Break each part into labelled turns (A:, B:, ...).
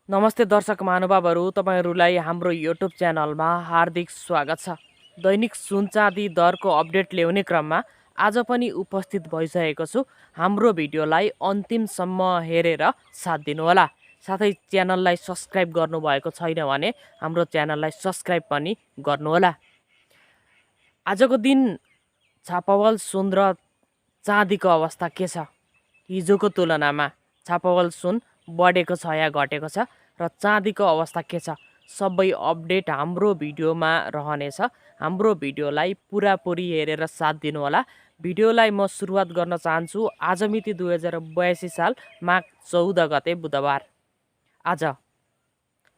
A: नमस्ते दर्शक महानुभावहरू, तपाईहरूलाई हाम्रो युट्युब च्यानलमा हार्दिक स्वागत छ। दैनिक सुन चाँदी दरको अपडेट ल्याउने क्रममा आज पनि उपस्थित भइसकेको छु। हाम्रो भिडियोलाई अन्तिमसम्म हेरेर साथ दिनुहोला। साथै च्यानललाई सब्स्क्राइब गर्नुभएको छैन भने हाम्रो च्यानललाई सब्स्क्राइब पनि गर्नुहोला। आजको दिन छापावल सुन र चाँदीको अवस्था के छ? हिजोको तुलनामा छापावल सुन बढेको छ या घटेको छ र चाँदीको अवस्था के छ? सबै अपडेट हाम्रो भिडियोमा रहनेछ। हाम्रो भिडियोलाई पुरापुरी हेरेर साथ दिनुहोला। भिडियोलाई म सुरुवात गर्न चाहन्छु। आज मिति 2082 साल माघ 14 गते बुधबार। आज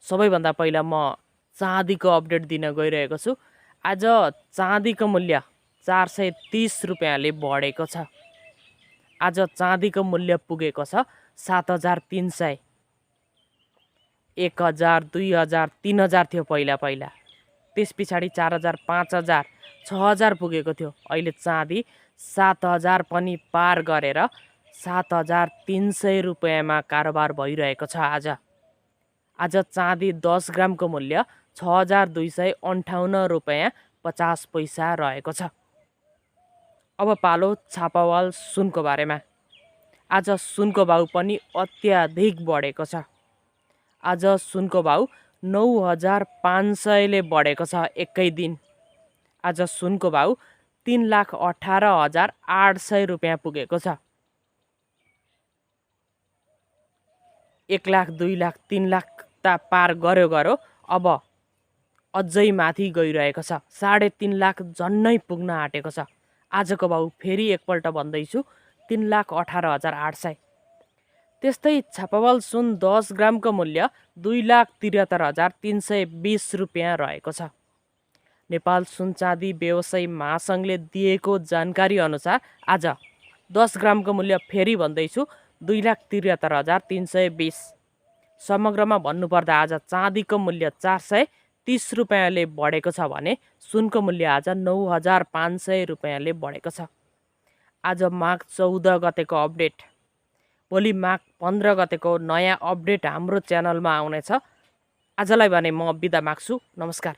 A: सबैभन्दा पहिला म चाँदीको अपडेट दिन गइरहेको छु। आज चाँदीको मूल्य 430 रुपियाँले बढेको छ। आज चाँदीको मूल्य पुगेको छ 7300। 1000, 2000, 3000 थियो पहिला। त्यस पछाडि 4000, 5000, 6000 पुगेको थियो। अहिले चाँदी 7000 पनि पार गरेर 7300 रुपियाँमा कारोबार भइरहेको छ। आज चाँदी 10 ग्रामको मूल्य 6258 रुपियाँ 50 पैसा रहेको छ। अब पालो छापावाल सुनको बारेमा। आज सुनको भाउ पनि अत्याधिक बढेको छ। आज सुनको भाउ 9500ले बढेको छ एकै दिन। आज सुनको भाउ 3,18,800 रुपियाँ पुगेको छ। 1 लाख, 2 लाख, 3 लाख त पार गर्यो। अब अझै माथि गइरहेको छ। 3.5 लाख झन्नै पुग्न आँटेको छ। आजको भाउ फेरि एकपल्ट भन्दैछु 3,18,800। त्यस्तै छापावाल सुन 10 ग्रामको मूल्य 2,73,320 रुपियाँ रहेको छ। नेपाल सुन चाँदी व्यवसायी महासङ्घले दिएको जानकारी अनुसार आज 10 ग्रामको मूल्य फेरि भन्दैछु 2,73,320। समग्रमा भन्नुपर्दा आज चाँदीको मूल्य 430 रुपियाँले बढेको छ भने सुनको मूल्य आज 9500 रुपियाँले बढेको छ। आज माघ 14 गतेको अपडेट। भोलि माघ 15 गतेको नयाँ अपडेट हाम्रो च्यानलमा आउनेछ। आजलाई भने म बिदा माग्छु। नमस्कार।